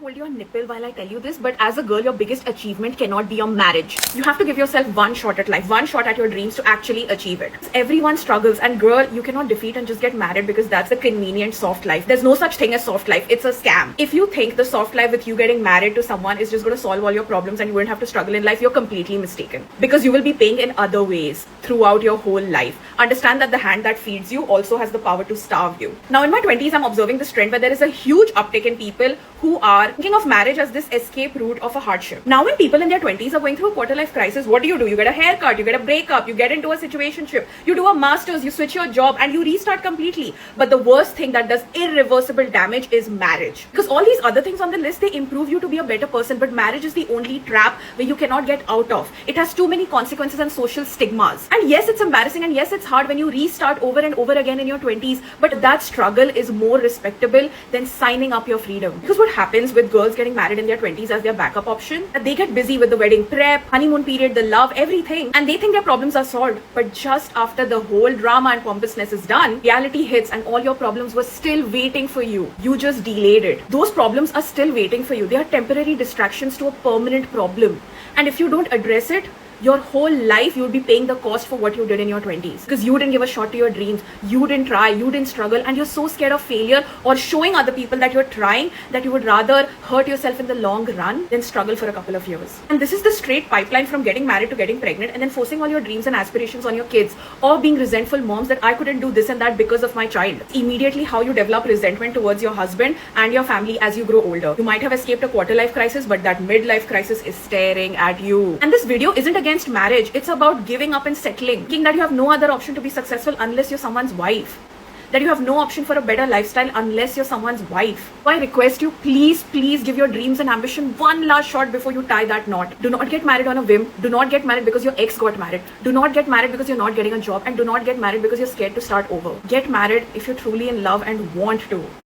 hold your nipple while I tell you this, but as a girl, your biggest achievement cannot be your marriage. You have to give yourself one shot at life, one shot at your dreams to actually achieve it. Everyone struggles, and girl, you cannot defeat and just get married because that's the convenient soft life. There's no such thing as soft life. It's a scam. If you think the soft life with you getting married to someone is just going to solve all your problems and you won't have to struggle in life, you're completely mistaken. Because you will be paying in other ways throughout your whole life. Understand that the hand that feeds you also has the power to starve you. Now, in my 20s, I'm observing this trend where there is a huge uptick in people who are thinking of marriage as this escape route of a hardship. Now, when people in their 20s are going through a quarter life crisis, what do? You get a haircut, you get a breakup, you get into a situationship, you do a master's, you switch your job, and you restart completely. But the worst thing that does irreversible damage is marriage. Because all these other things on the list, they improve you to be a better person, but marriage is the only trap where you cannot get out of. It has too many consequences and social stigmas. And yes, it's embarrassing, and yes, it's hard when you restart over and over again in your 20s, but that struggle is more respectable than signing up your freedom. Because what happens with girls getting married in their 20s as their backup option, that they get busy with the wedding prep, honeymoon period, the love, everything, and they think their problems are solved. But just after the whole drama and pompousness is done, reality hits and all your problems were still waiting for you. You just delayed it. Those problems are still waiting for you. They are temporary distractions to a permanent problem. And if you don't address it, your whole life you'll be paying the cost for what you did in your 20s, because you didn't give a shot to your dreams, you didn't try, you didn't struggle, and you're so scared of failure or showing other people that you're trying that you would rather hurt yourself in the long run than struggle for a couple of years. And this is the straight pipeline from getting married to getting pregnant and then forcing all your dreams and aspirations on your kids, or being resentful moms that I couldn't do this and that because of my child. Immediately how you develop resentment towards your husband and your family as you grow older. You might have escaped a quarter life crisis, but that midlife crisis is staring at you. And this video isn't against marriage, it's about giving up and settling, thinking that you have no other option to be successful unless you're someone's wife, that you have no option for a better lifestyle unless you're someone's wife. So I request you, please give your dreams and ambition one last shot before you tie that knot. Do not get married on a whim. Do not get married because your ex got married. Do not get married because you're not getting a job, and do not get married because you're scared to start over. Get married if you're truly in love and want to.